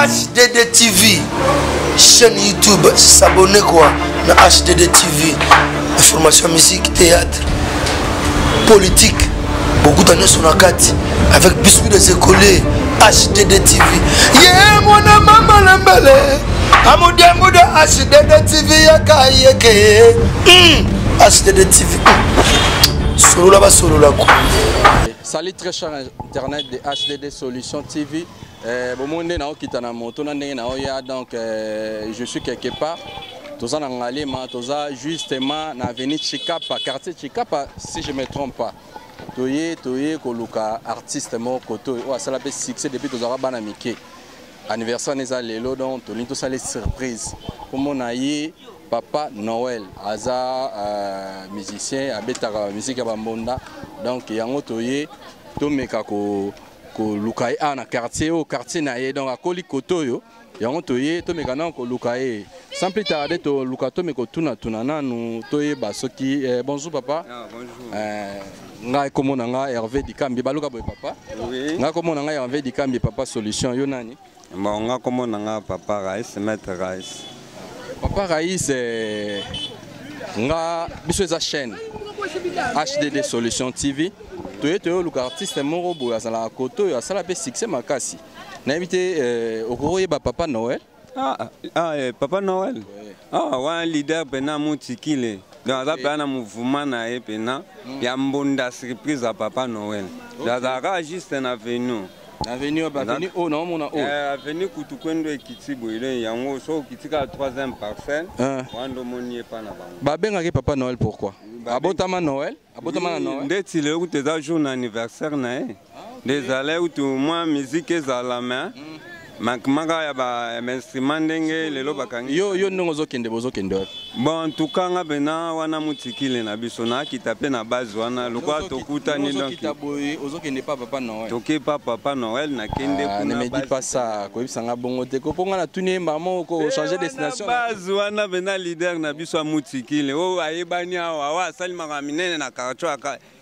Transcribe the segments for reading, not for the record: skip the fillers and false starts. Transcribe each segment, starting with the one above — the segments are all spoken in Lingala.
HDD TV, chaîne YouTube, s'abonner quoi dans HDD TV. Information musique, théâtre, politique, beaucoup d'années sur la carte, avec biscuits des écoliers, HDD TV. Yeah, mon maman l'emballé, amoudé HDD TV, yakaye, HDD TV. Solo là-bas, solo là quoi. Salut très cher internet de HDD Solution TV. Donc je suis quelque part. Toza na ngalema, toza justement na avenue Chikapa, quartier Chikapa si je me trompe pas. Toye koluka artiste mo koto o asala pe succès depuis toza bana mike. Anniversaire neza lelo donc tolin to sala surprise. Comme on a eu Papa Noël aza musicien abetaka musique ya bambonda. Donc yango toye to meka ko lukai na quartier au quartier na ye donc akoli kotoyo yango toye to meka na ko lukai sans plus tarder to lukato meko tuna nanu toye basoki bonjour papa. Bonjour. Nga komona nga Hervé Dikambi baluka boy papa. Oui. Nga komona nga Hervé Dikambi papa solution yo nani? Bon nga komona nga papa Raïs maître Raïs. Papa Raïs nga biso eza chaîne HDD Solution TV. Toye luka artiste moko boya sala koto ya sala pe succès makasi. Na invité okoyeba Papa Noël. Papa Noël. Ouais leader pena mutikile. Donc ça pena mouvement na e pena ya mbonda surprise à Papa Noël. Ça juste na avenue. Avenue oh non mona oh. Avenue Kutukwendo ekitibo ile yango so kitika 3e parcelle. Wando monier pa na bango. Ba benga ke Papa Noël pourquoi? Abotama Noël, abotama na Noël. Ndeti le ou tes jour anniversaire na e. Des allées où tout moi musique ezala main. Makamaka ya ba instrument ndenge lelo bakangi. Yo ndongo zokende bozokende. Bon en tout cas nga bena wana mutikile na biso na kitape na base wana lokwa tokuta ni donc. Ozokende pas Papa Noël. Toke pas Papa Noël na kende kuna. Ne me dis pas ça, ko ibisanga bongo te ko ponga na tuni maman ko changer destination. Base wana bena leader na biso mutikile. Oh ayebani awa salima minene na karacho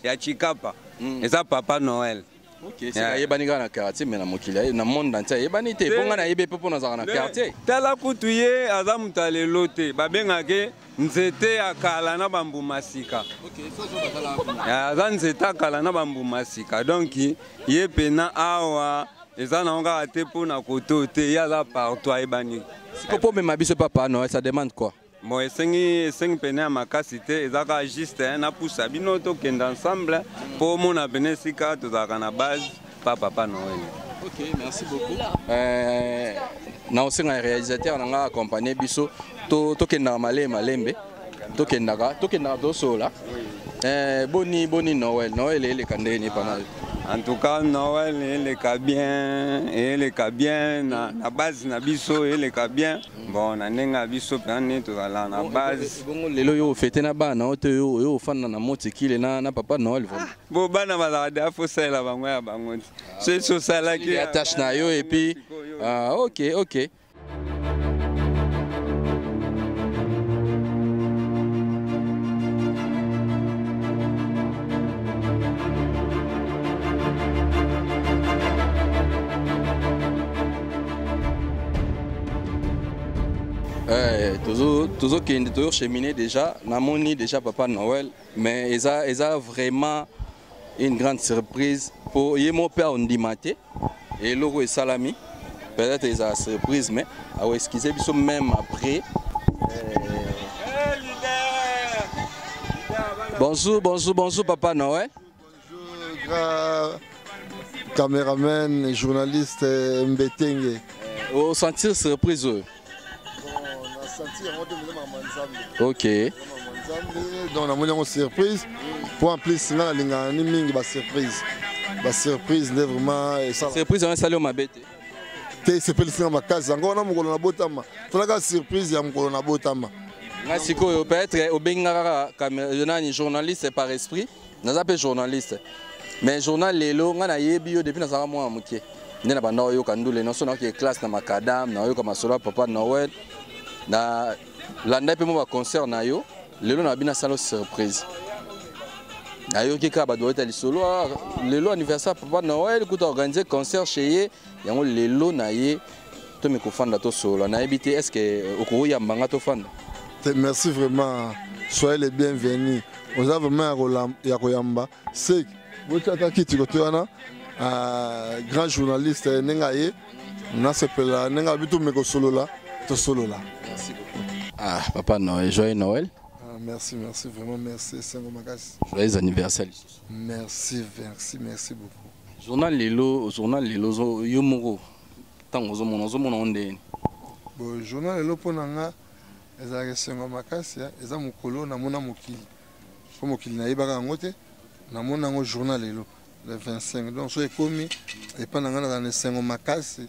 ya Chikapa. Eza Papa Noël. Ok, c'est yebani na quartier mais na mokili na monde entier yebani te ponga na yebe pepo na za na quartier. Tala kutuye azamutale lote babengake nzete akala na bambu masika. Ok, so batala. Aza nzete akala na bambu masika. Donc ye pena awa eza na nga te pona koto te ya la partout yebani. Sikopo même biso Papa Noël ça demande quoi? Bon, cinq pena makasite ezaka juste na poussa bino to kenda ensemble pour mon abene sika to zaka na base Papa Noël. OK, merci beaucoup. Na aussi un réalisateur nga accompagner biso to kenda malembe to kenda do sola. Boni Noël ele kandeni pana. En tout cas Noël il est bien na base na biso il est bien. Bon na nenga biso pene to la na base. Bongo lelo yo fete na bana oto yo fana na motikile na Papa Noël vraiment. Bo bana balada fo sala bango ya bango. C'est so sala ki attache na yo et puis OK. Toujours cheminé déjà, namoni déjà Papa Noël, mais ils a vraiment une grande surprise pour mon père on dit maté et logo et salami. Peut-être ils a surprise mais excusez moi même après. Bonjour Papa Noël. Bonjour grand caméraman et journaliste Mbetenge. Au sentir surprise. Ok. Donc on a une surprise. Pour en plus, on a une surprise. La surprise n'est vraiment. Surprise, on a salé au mabete. C'est surprise dans ma case. On a un botama. On a une surprise, il y a un botama. Merci beaucoup. Peut-être au Bengara, comme journaliste par esprit, nous appelons journaliste. Mais journal lelo, on a yebi depuis nous avons moi muké. Nous avons eu kandule, nous sommes en classe na macadam, nous avons eu comme Papa Noël. Na landa pe mo ba concert na yo lelo na bina salo surprise ayo ki ka ba doit aller solo lelo anniversaire Papa Noël kuta organiser concert chez ye yango lelo na ye to me ko fanda to solo na ebité est-ce que okuru ya mbanga to fanda. Merci vraiment, soyez les bienvenus. On a vraiment ya koyamba c'est botaka kiti ko toana grand journaliste nengaye na sepela nenga bitu me ko solo là to solo là. Merci beaucoup. Ah Papa Noël, joyeux Noël. Merci, vraiment merci Sengo Makasi. Joyeux anniversaire. Merci beaucoup. Journal Lelo Yomoro. Tango zomona onde. Bon, journal Lelo ponanga ezaka Sengo Makasi, eza mukolo na mona mokili. Ko mokili na yebaka ngote na mona ngo journal Lelo le 25. Donc so ekomi et pendant na Sengo Makasi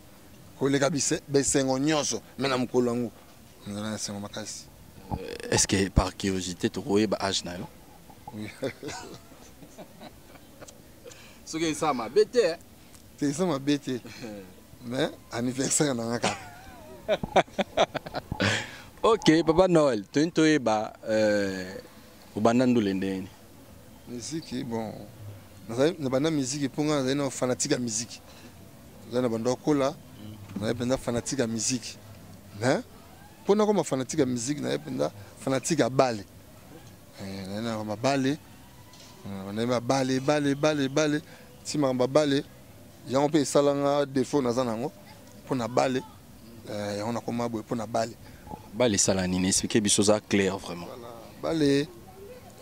ko leka bisengo nyonso mena mukolo ngo. Na Sengo Makasi. Est-ce que par curiosité tu vois ba âge na yo? Oui. Ce que ça m'a bêté. C'est ça m'a bêté. Mais anniversaire na ngaka. OK, Papa Noël, tu ntoye ba ubandandu lendeni. Musique bon. Na bana musique ponga na fanatique ya musique. Na banda kola, na banda fanatique ya musique. Mais pour nous comme fanatique de musique, nous sommes fanatique à ballet. Nous sommes ballet. On aime ballet. Si on a ballet, on peut salanga défaut dans un pour na ballet. On a comment pour na ballet. Ballet salanine, expliquez bien ça clair vraiment. Ballet.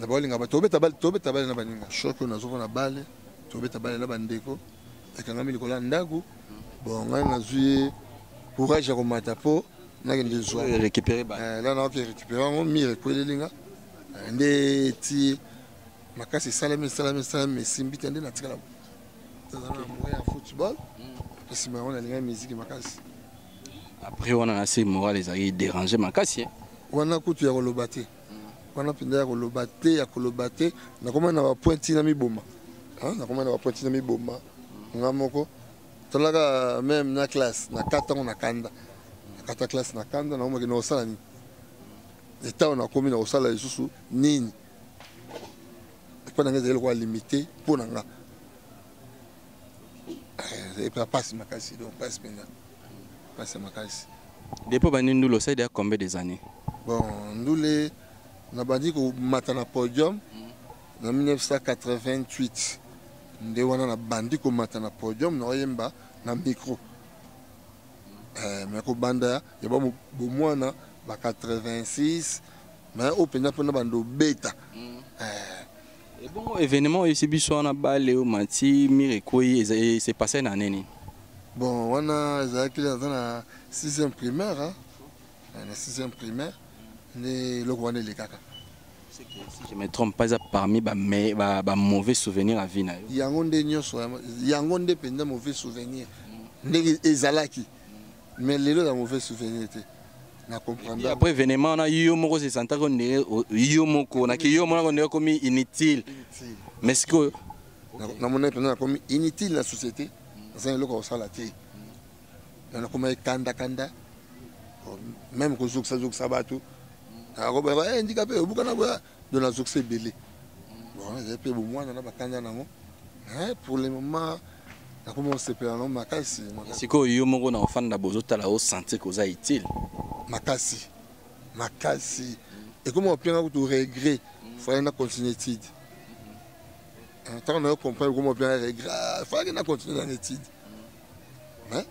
Na ballet ngaba tobe tabale na baninga. Choc on a zo na ballet. Tobe tabale na bandeko. Et quand on a mis le collant ndaku, bon on a joué courage à combattre po. Récupérer là on peut récupérer on mire ko lelinga ndeti makasi salame simbita ndena tikala ya football et si on a la musique makasi après on a assez moral les a dérangé makasi on a kutu ya kolobate on a pinda ya kolobate na koma na pointi na miboma na koma na pointi na miboma ngamoko tolaka même na classe na 4 ans na kanda kata classe na kanda na omaki na osala ni eta on a komi na osala lisusu nini pa na ngeze kwa limité pour nga et pas passe makasi donc passe pena passe makasi depuis bani ndulo ça il y a combien des années bon ndule na bandi ko mata na podium en 1988 nde wana na bandi ko mata na podium na yemba na micro. Mais ko banda ya ba mwana ba 86 mais au pena pona bando beta et bon événement ici biso na balé au mati mirekoyi c'est passé na nini bon wana zaki na 6e primaire na 6e primaire ne le wana le kaka c'est que si je me trompe pas parmi ba mauvais souvenirs à vie na yo yangonde nyoso yangonde penda mauvais souvenir ndenge ezalaki. Mais les deux ont mauvais souvenir. Na comprendre. Après événement, on a eu moko se sentir qu'on est eu moko, na ki yo moko on est comme inutile. Mais ce que na mon épée comme inutile la société. C'est un loco au salati. On a comme kanda même que zouk ça batou. Na ko ba handicapé bukana ba de la zouk c'est belé. Bon, j'ai peu moi na ba kanda nango. Pour le moment comment se perd non makasi c'est quoi yo moko na ofanda bozota la au sentir que ça utile makasi et comment on peut avoir regret faut aller continuer l'étude tant on comprend comment on peut regret faut aller continuer dans l'étude hein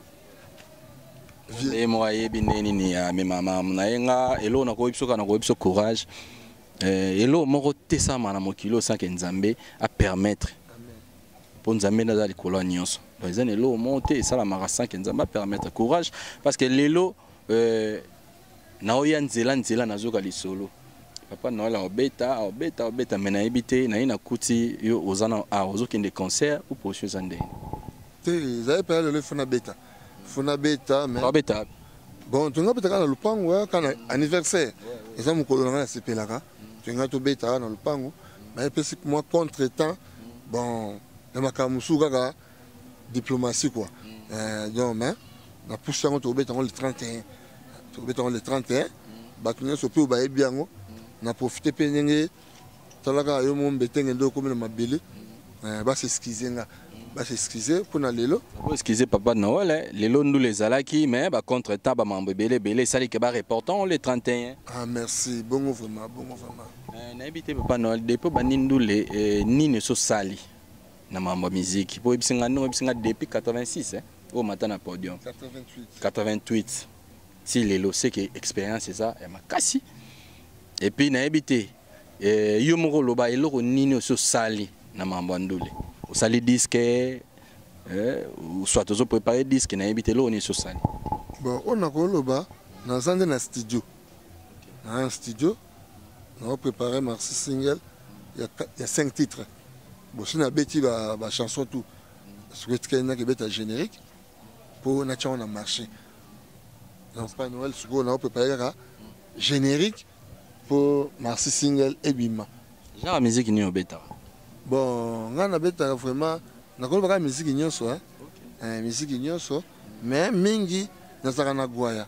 et moi yebineni ni ya mama na yenga elo na ko ibisoka na ko ibiso courage elo moko tesama na mokilo sans que nzambe a permettre pour nous amener dans les colonies. Les années là, monter et ça la marathon qui nous a permettre courage parce que l'élo na oya nzela na zoka li solo. Papa Noël obeta mais na habité na ina kuti yo ozana a ozoki des concerts ou pour choses andé. Ils avaient parlé le fona beta mais beta. Bon, tu n'as pas dans le pango quand anniversaire. Ils ont mon colonel à Sepelaka. Tu n'as pas beta dans le pango mais parce que moi contre-temps bon na makamusu kaka diplomatie quoi donc mais na pousse on to beta le 31 to beta le 31 bato nyonso mpe bayebi yango na profite mpe ndenge talaka yo mo mbetenge ndo okomi na mabele basexcuse nga basexcuse mpona lelo excusez papa Noël lelo ndule ezalaki mais bacontretemps bamambo ebele esaliki bareportant le 31. Ah merci bongo vraiment nayebi te papa Noël depuis bani ndule nini esosali na mambo ya miziki po ebisinga ndenge ebisinga depuis 86 au matin na podium 88 si lelo c'est que expérience eza ya makasi et puis nayebi te yo moko loba eloko nini esosali na mambo ya ndule osali disque soit ozo préparer disque nayebi te eloko nini esosali bon on a koloba naza nde na studio na studio na préparer marché single il y a 5 titres bon si na beti ba chanson tout ce que tu as beta générique pour na on a marché donc pas Noël ce qu'on a préparé générique pour marché single et bima genre musique ni obeta bon ngana beta vraiment na koloba musique nyonso musique nyonso mais mingi na saka na gwaya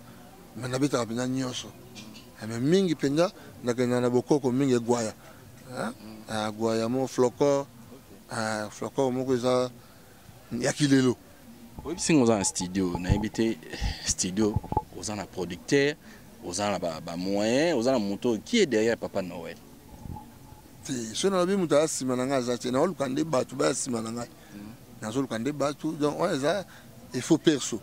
mais na beta pena nyonso mais mingi penda na kana na bokoko mingi gwaya gwaya mo floko moko eza ya kilelo oyebi oza na studio nayebi te studio oza na producteur oza na bamoyen oza na moto qui est derrière papa Noël te so nalobi moto aza nsima na ngai aza te naoluka nde bato baya nsima na ngai nazoluka nde bato donc oyo eza efo perso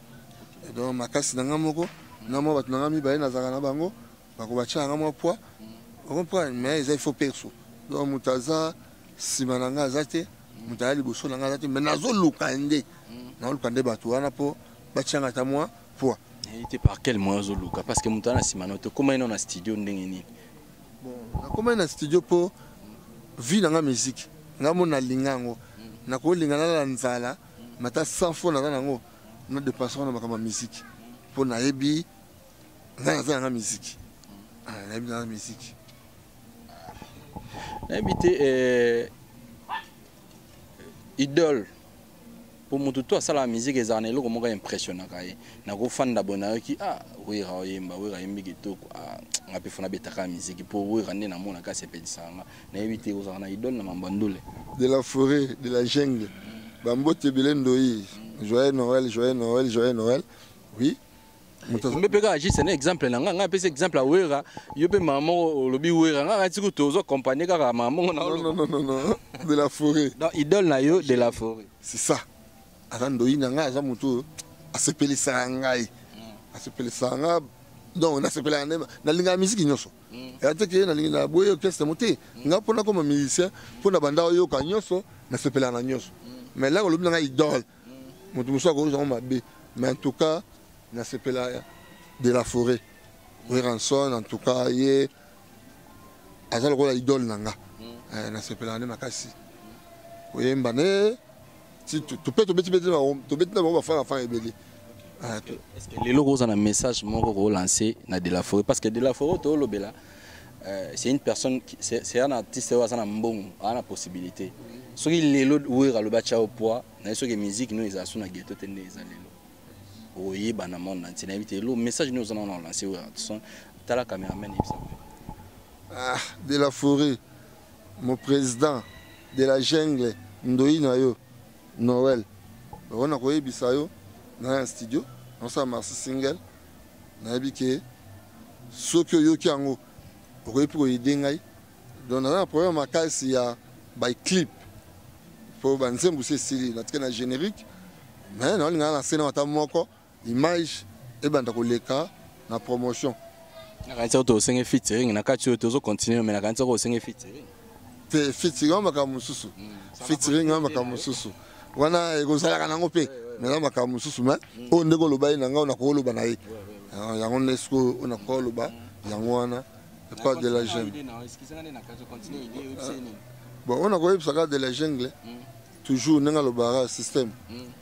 donc makasi na ngai moko na mwa bato na ngai mibale nazalaka na bango bakobatia nanga mwa poids ocomprendre mais eza efo perso donc moto aza nsima na ngai aza te moto aya liboso na ngai aza te mais nazoluka nde bato wana mpo batianga ata mwa poids te par quel moyen ozoluka parce que moto ana nsima na te komai na studio ndenge nini bon nakomai na studio mpo vi na ngai musique ngai mo nalinga yango nakolinga nala nzala mata 100 fois naza nango na dépassera na makambo ya musique mpo nayebi ngai naza nanga musique nayebi nanga musique nayebi te idole pour moto to asala musique ezala na eloko moko impressionnaka ye nakofanda boye nayoki wera oyemba wera ayembi kitoko nga mpe fona betaka musique mpo wera nde namonaka asepelisaka nga nayebi te ozala na idole na mambo ya ndule de la forêt de la jungle bambote ebele ndoyi joyeux Noël oui mbe mpe kaka juste na exemple na nga apesi exemple ya wera yo mpe mama olobi wera nga kati kutu ozoaccompagne kaka mamango non de la forêt donc idole na yo de la forêt c'est ça aza ndoyi na ngai aza moto asepelisaka ngai asepelisaka nga donc nasepelaka nde nalingaka misiki nyonso eya te ke nalingi na boye orchestre mo te nga mpona koma musicien mpona banda oyoka nyonso nasepelaka na nyonso mais là olobi na ngai idole moto mosusu akozango mabe mais en tout cas nasepela de la forêt weranson en tout cas ye aza lokola idole na nga nasepelaka nde makasi koyemba ne topeti na bango bafanga ebele est-ce que lelo koza na message moko kolancer na de la forêt parce que de la forêt tolobela c'est une personne c'est un artiste oyo aza na mbongo aza na possibilité soki lelo wera alobi atia au poids naye soki musique no ezala so na ghetto te nde eza lelo oyeba na monde entier nayebi te elo message no oza na olancer wera tala cameraman yebisa de la forêt mon président de la jungle ndoyi na yo Noël on a koyebisa yo na studio on sa marché single nayebi ke soki oyoki yango okoyebi koyede ngai donc naza na problème makasi ya by clip po banzembo se esili natike na générique mais naolingana na scène ata moko image ebanda koleka na promotion nakanisi oyo tosenge featuring na kati oyo tozocontinue mais nakanisi oko osenge featuring te featuring wa makambo mosusu featuring wa makambo mosusu wana ekozalaka nango mpe mais makambo mosusu me oyo ndenge oloba ye na ngai nakoloba na ye yango nde siko oyo nakoloba yango wana pas de la jungle bon oyo nakoyebisaka de la jungle toujours ndenge alobaka système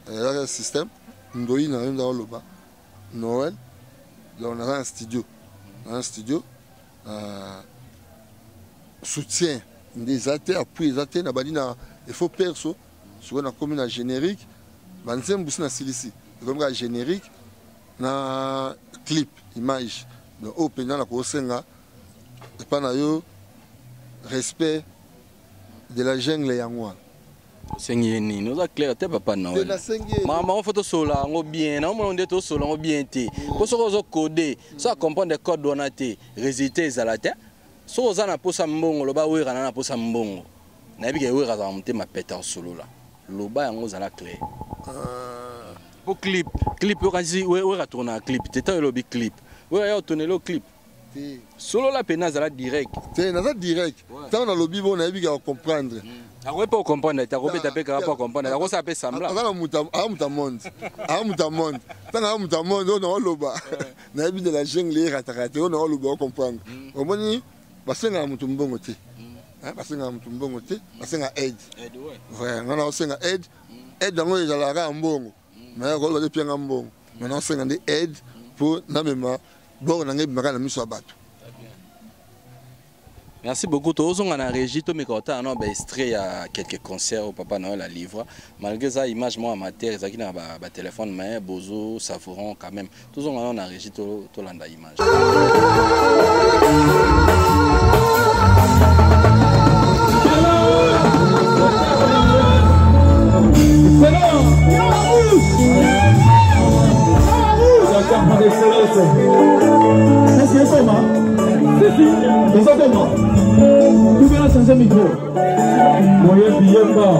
ezalaka système ndoyi na yo nde oloba Noël donc naza na studio soutien nde eza te appui eza te na bandi na efo perso sikoyo nakomi na générique banzembo si na silisi ekomi kaka générique na clip image donc au pena na ko senga et pas na yo respect de la jungle yangwa sengi ni nous a clair te papa Noël maman on photo sola ngo bien na on ndeto sola ngo bien te ko soko zo coder ça comprendre des codes donaté résultat ezalate so za na posa mbongo loba wera na posa mbongo na bi ke wera za mutema peta solo la loba yango zala clair pour clip yo kanzi wera tourner clip te ta lobi clip wera yo tourner le clip solo la pena zala direct te na za direct tant na lobi bon na bi ka comprendre a ouais pas comprendre ta ko beta pe ka pas comprendre ko ça peut sembler ala muta monde tant na muta monde on loba na bi de la jungle ratakate on loba comprendre au moni basenga mutu mbongo te basenga mutu mbongo te basenga aide ouais ngana basenga aide ngo ezalaka mbongo mais ko loba pianga mbongo maintenant senga de aide pour na mema bon na ngebi makana miso abato. Merci beaucoup. Tous on a régi tout mes contents on a extrait à quelques concerts au Papa Noël à livre. Malgré ça image moi amateur ça qui na ba téléphone mais bozo savouron quand même. Tous on a régi tout l'anda image. Tu verras changer micro. Moyen billet pas.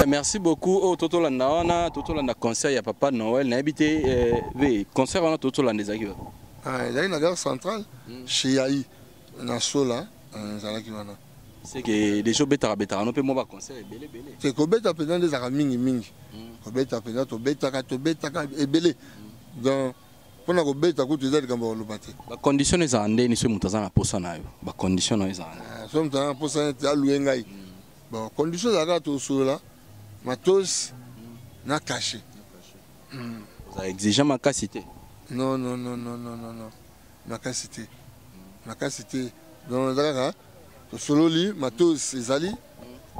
Merci beaucoup au Totolanda wana Totolanda concert ya Papa Noël na habité concert wana Totolanda ezaki ba. Ah, il y a une gare centrale chez Yaï na Sola zalaki wana. C'est que des gens betara no pe mo ba concert belé. C'est ko beta pendant des aramingi mingi. Ko beta pendant to beta ka ebele. Donc pona ko beta ko tuzali kamba olobate. Ba condition eza ndeni so mutazana posa nayo. Ba condition eza. So mutazana posa ya luengai. Bon, condition za ka to Sola matos na caché. Ça exige ma capacité. Non, non, non, non, non, non, non. Ma capacité. Ma capacité. Donc, d'accord, solo li, matos, ezali.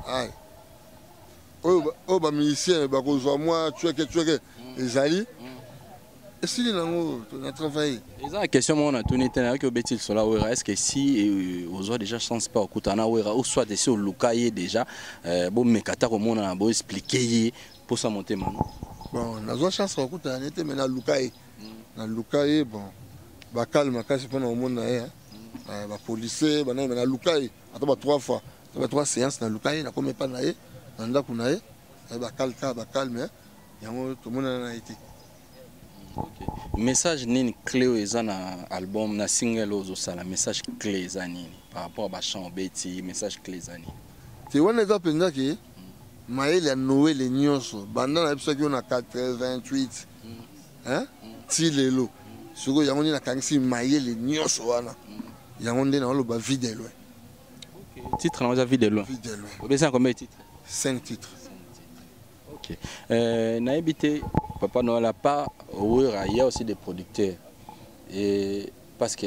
Aïe. Oh, bah, musicien, bah, moi, tu es que, ezali. Et si on a travaillé. Et la question, on a tourné avec le bêtise sur la ouera. Est-ce que si on a déjà chance pas au Koutana ouera, ou soit ici au Lukaye déjà, bon, mais Qatar au monde a beau expliquer pour ça monter maintenant. Bon, on a besoin de chance au Koutana, mais na Lukaye. Na Lukaye, bon, bah, calme, quand c'est pas au monde, bah, policier, bah, na Lukaye. Attends, 3 fois. 3 séances na Lukaye, na comme pas naé, na ndakunaye, bah, calme, tout le monde a été. Okay. Message nini clé aux na album na single aux sala message clé nini par rapport à chant beti message clé nini tu vois les appels que maël a Noël les nyonso banda na biso on a 88 hein ti lelo soko yango ni na kangisi maël les nyonso wana yango ndé na lo ba vide loin. OK titre na vide loin obesa combien de titres 5 titres. OK na habité Papa Noël a pas il y a aussi des producteurs et parce que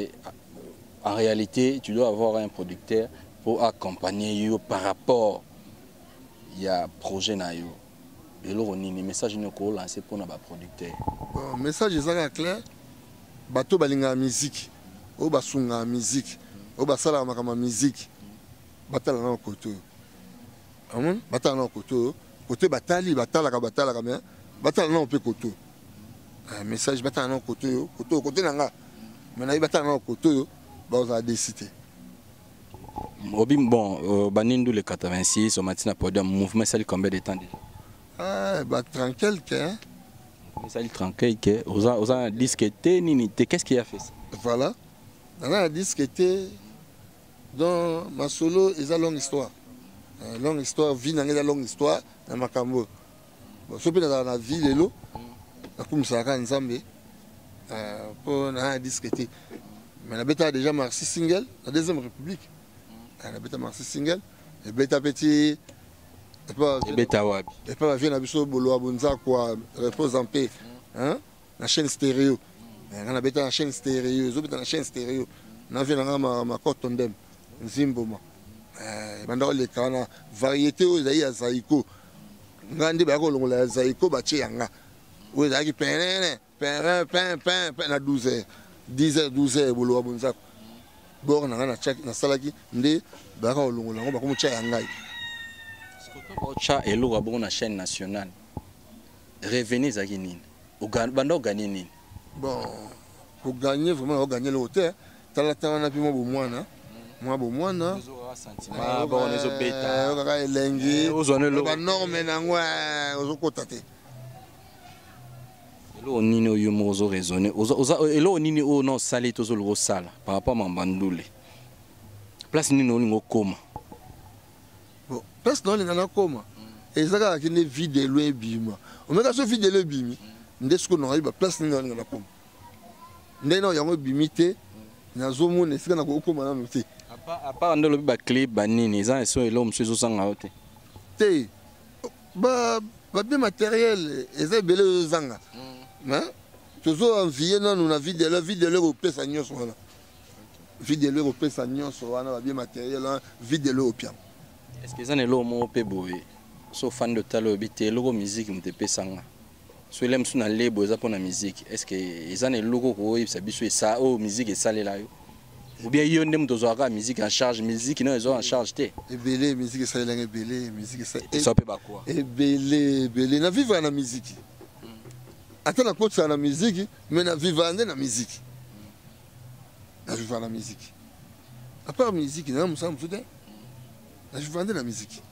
en réalité tu dois avoir un producteur pour accompagner yo par rapport il y a projet na yo et là on ni message nous ko lancer pour na ba producteur bon message est clair bato balinga musique o basunga musique o basala makama musique batala na koto amon batala na koto côté batali batala ka mais batala na pe koto message batala na koto côté nanga mais na batala na koto ba on a décidé Obim bon banindu le 86 au matin pour un mouvement ça combien de temps déjà bah tranquille que ça tranquille que aux a discuté nini qu'est-ce qui a fait ça voilà on a discuté dans ma solo is a longue histoire vie na longue histoire na makambo bon so pe na vie lelo na kumisaka nzambe pour na discuter mais na beta déjà marché single la deuxième république la beta marché single et beta petit et beta wabi et pas vient na biso bolo abonza quoi repose en paix hein la chaîne stéréo na beta la chaîne stéréo zo beta la chaîne stéréo na vient na ma cotondem nzimboma banda le kana variété aux ya zaiko ngandi ba ko longola ya zaiko ba che yanga o za ki perin na 12h 10h 12h bolo abonza bor na check na salaki nde ba ko longola ngo ba ko cha yanga cha elo ba na chaîne nationale revenez za kinini banda gagner nini bon pour gagner vraiment on gagner le hôtel tala na pimo bo mwana moi bon moi non bon les obeta kaka elengi ba norme na ngwa ozokotate elo nini oyo mozo raisonner elo nini o non sali tozo lo sala par rapport à Mbandule place nini no lingo koma bon place no linga na koma ezaka kine vide lo ebima omeka so vide lo ebimi ndesko no ba place nini no linga na koma ndeno yango bimite na zomo ne sika na ko koma na mti à part ndelo ba clip banini za so elo msuzo sanga ote te ba bien matériel eza belé zanga hein toujours envier non na vidéo au pesa nyonso wana vidéo au pesa nyonso wana ba bien matériel vidéo au piano est-ce que ça ne lo mo pe boye so fan de talo bité logo musique mte pesanga so lem suna lebo za pona musique est-ce que ils en est logo ko yebisa biso ça o musique et salé là ou bien yo ndem tozo aka musique en charge musique non ils ont en charge té et belé musique ça là belé musique ça et ça peut pas quoi et belé na vivre na musique attends na côté na musique mais na vivre na musique na vivre na musique à part musique na musam tout na vivre na musique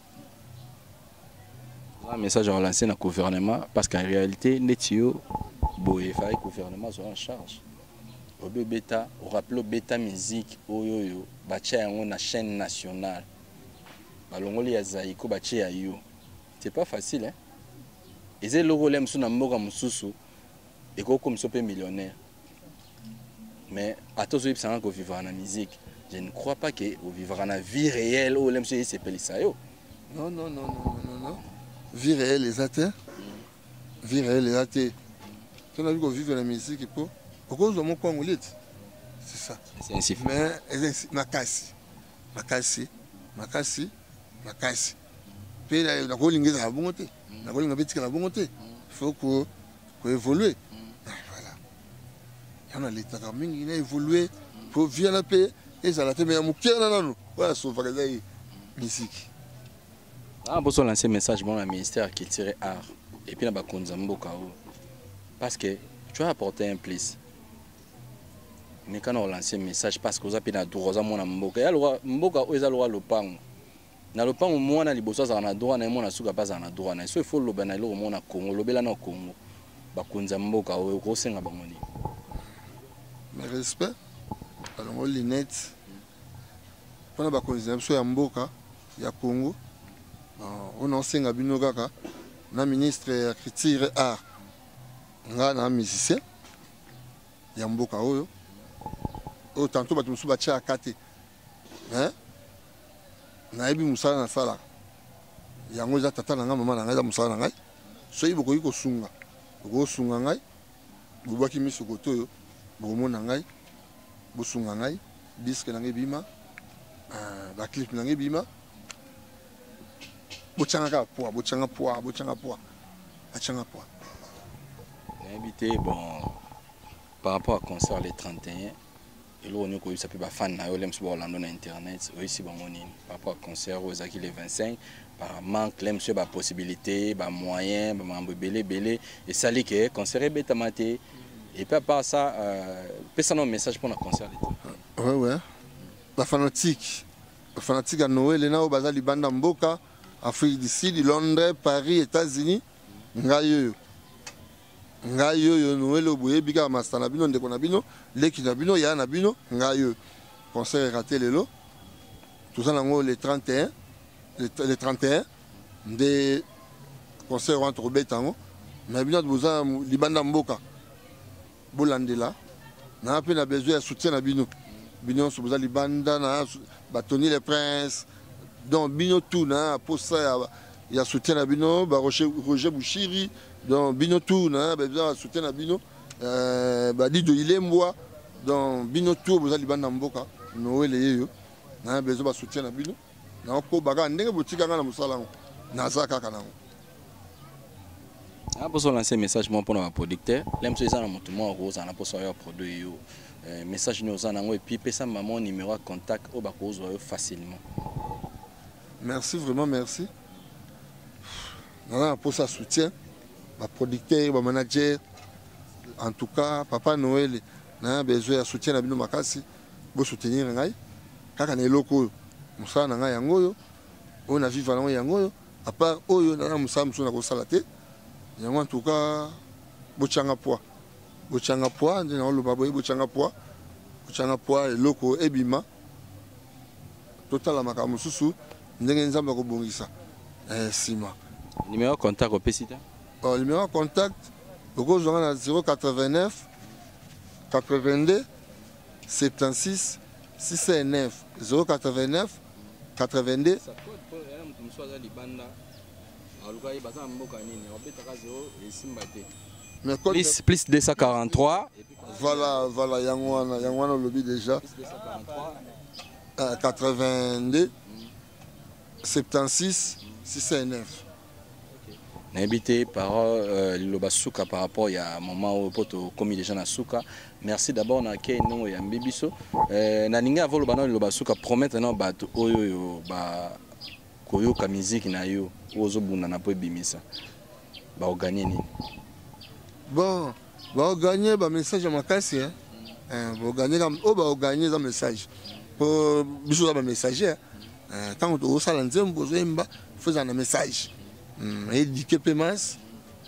un message à lancer na gouvernement parce qu'en réalité netio boye fa gouvernement soit en charge au beta au rappel beta musique oyoyo bacha yango na chaîne nationale balongoli ya zaiko bacha ya yo c'est pas facile hein et c'est logo lem suna mboka mususu et ko comme sope millionnaire mais à tous ceux qui sont vivre na musique je ne crois pas que au vivre na vie réelle ou lem c'est pelisa yo non vie réelle les athées vie réelle les athées on a vu qu'on vivre la musique pour cause de mon congolais. C'est ça. C'est ainsi. Mais makasi. Puis la rolling est à la bonté. La rolling est à la bonté. Il faut qu'on évolue. Voilà. Il y en a l'État qui a évolué pour vivre la paix. Et ça l'a fait, mais il y a un voilà, sauver la musique. Ah, bon, on lancé un message dans le ministère qui tirait art. Et puis, on a parce que tu as apporté un plus. Mais quand on lance un message, parce que vous avez un droit à mon mboka, il y a le droit le pan. Na le pan au moins na liboso za na droit na mo na suka pas na droit na so il faut le ben le mo na Congo le bela na Congo ba kunza mboka o ko senga bangoni. Mais respect alors on linette pendant ba kunza so ya mboka ya Congo on a senga bino kaka na ministre ya culture et art nga na musicien ya mboka oyo o tanto ba tumusu ba cha kate hein nayebi musala na sala yango za tata na nga mama na ngai za musala na ngai so yibo ko yiko sunga ko sunga ngai bubaki miso ko toyo bomo na ngai busunga ngai disque na ngai bima ba clip na ngai bima bochanga poa Invité bon par rapport à concert les 31 et là on a ça peut pas fan na yo lem sur Orlando na internet aussi bon par rapport à concert aux acquis les 25 par manque lem sur ba possibilité ba moyen ba mambo belé et ça li que concert beta maté et puis à part ça peut un message pour le concert ouais la fanatique à Noël na au bazali banda mboka Afrique du Sud, Londres, Paris, États-Unis, ngayo Noël au boye bika mastana bino ndeko na bino leki na bino ya na bino ngayo concert raté lelo tout ça nango les 31 des concerts entre betango na bino boza libanda mboka bolandela na pe na besoin de soutien na bino so boza libanda na batoni les princes donc bino tout na pour ça il y a soutien à bino ba Roger Bouchiri donc bino tout na besoin soutien à bino ba Dido Ilemboa donc bino tout boza libanda mboka Noël yeyo na besoin ba soutien à bino na ko baga ndenge botika na musala na zaka kana ah pour lancer message moi pour nos producteurs l'aime ça na moto moi rose na pour ça produit yo message nous en et puis pesa maman numéro contact au ba ko facilement. Merci, vraiment merci. Pour ça soutien, ma producteur, ma manager, en tout cas, Papa Noël, a besoin de soutien à Bino Makasi, pour soutenir Ngai. Quand on est locaux, nous sommes en Yangoyo, on a vu Valon Yangoyo, à part Oyo, nous sommes sur la salate. En tout cas, Bochanga Poa, nous le Baboy Bochanga Poa, et locaux, Ebima, total à Makamususu. Numéro contact au Pesita. Numéro contact au 089 82 76 609 089 82 plus 243 voilà Yangwana lobby déjà 82 76 609. Invité par Lobasuka par rapport il y a un moment où poto commis déjà na suka. Merci d'abord na Keno et Mbibiso. Na ninga volo bana Lobasuka promettre na bato oyo ba koyoka musique na yo ozo bunda na po bimisa. Ba gagner ni. Bon, ba gagner ba message makasi hein. Ba gagner za message. Pour biso ba messager. Quand on a un message, éduquer PMAS,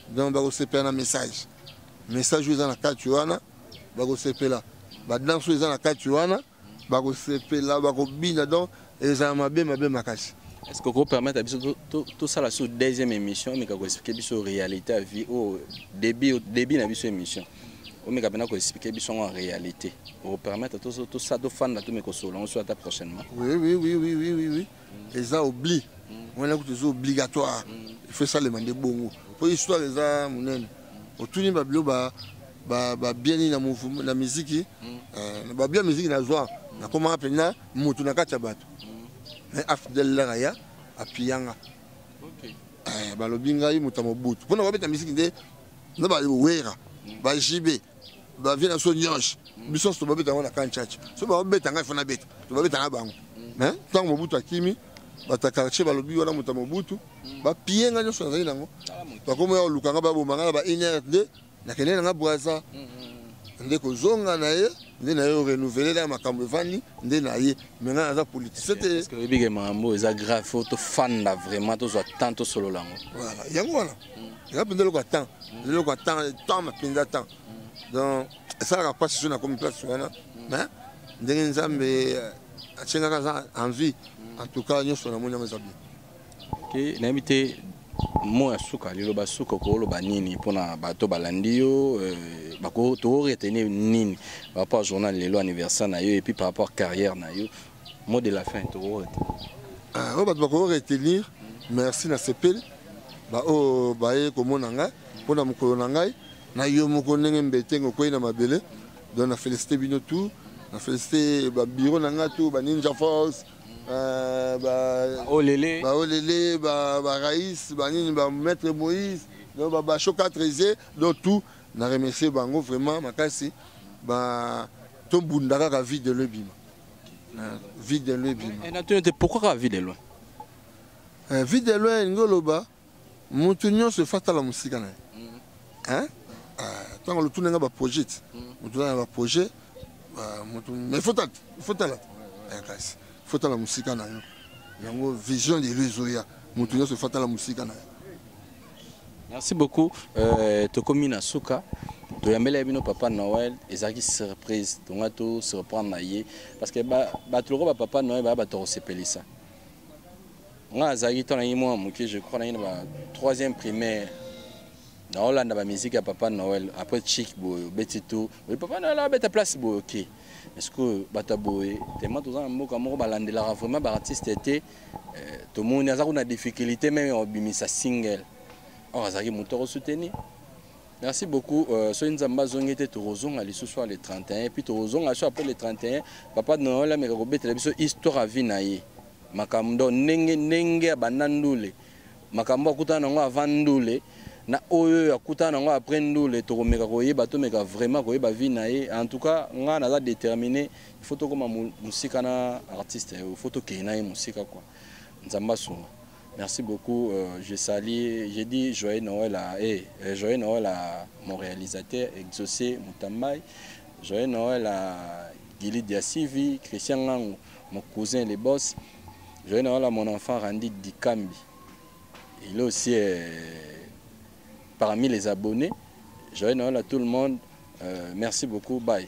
donc on a un message. Message dans la carte, on a là. Dans la carte, on a est-ce que vous permettez tout ça sur deuxième émission, mais vous expliquer sur réalité à vie au début de la émission. On va expliquer en réalité. Vous permettre tout ça de faire tout on se voit prochainement. Oui. Les gens oublient. On a des obligatoire. Il faut ça demander bon. Pour l'histoire les gens, au tout niveau bien na mouvement na musique ba bien musique na zwa na comment pena mutu na kacha bato mais afdel la ya apiyanga ba lobinga yi muta mobutu pona ba beta musique de na ba wera ba jibe ba vina so nyonche biso so ba beta na kanchacha so ba beta nga fona beta to ba beta na bango hein tant mobutu akimi batakarche balobi wana muta mobutu ba piyenga nyonso na nango ba komo ya lukanga ba bomanga ba NRD na kenena nga bwaza nde kozonga na ye nde na yo renouveler la makambo evani nde na ye menga aza politique c'était parce que bige mambo eza grave photo fanda vraiment to zo tanto solo lango voilà yango wana ya pendelo ko temps ma pinda temps donc ça la pas sur na comme place wana mais ndenge nzambe achenga kaza envie en tout cas nyoso na mona mazabi OK na habité mo ya suka liloba suka ko loba nini pona bato balandi yo bako to retenir nini par rapport au journal lelo anniversaire na yo et puis par rapport carrière na yo mot de la fin to retenir bato bako retenir merci na sepel ba o bae ko monanga pona mukolo na ngai na yo moko ndenge mbetengo ko ina mabele donc na féliciter bino tout na féliciter ba bureau na nga tout ba Ninja Force olele ba Raïs ba nini ba maître Moïse donc ba Choka 13 donc tout na remercier bango vraiment makasi ba to bundaka ka vie de lebima vie de lebima et naturellement pourquoi ka vie de loin vie de loin ngoloba mutu nyonso fata la musika na hein tant le tourner ba projet mutu na ba projet mutu mais faut là kasi faut la musika na yo yango vision de l'Ezoya mutu nyonso fata la musika na yo. Merci beaucoup. Tokomi na suka. Toyambela bino papa Noël ezaki surprise. Tonga to se reprendre na ye parce que ba tloko ba papa Noël ba to sepelisa. Nga azaki to na yimo muke je crois na yina ba 3e primaire. Na Hollande ba musique à papa Noël après chic bo betito. Oui papa Noël a beta place bo OK. Est-ce que bata boé tellement tous en mboka moko balandela vraiment ba artiste était to moni aza kuna difficulté même obimisa single. Or, ça a soutenir. Merci beaucoup. So nzamba zongete torozonga lisusu le 31 puis torozonga so après le 31 papa Noël mais robete la biso histoire à vie na ye. Makambo nenge abanandule. Makambo akutana ngo avandule na oyo akutana ngo après ndule tokomeka koyeba to meka vraiment koyeba vie na ye. En tout cas, nga na déterminé, il faut to koma musika na artiste, il faut to kena musika quoi. Nzamba songa. Merci beaucoup. Je salue, j'ai dit joyeux Noël à mon réalisateur Exaucé Moutambaye, joyeux Noël à Gili Diasivi, Christian Lang, mon cousin les boss, joyeux Noël à mon enfant Randy Dikambi. Il est aussi parmi les abonnés. Joyeux Noël à tout le monde. Merci beaucoup. Bye.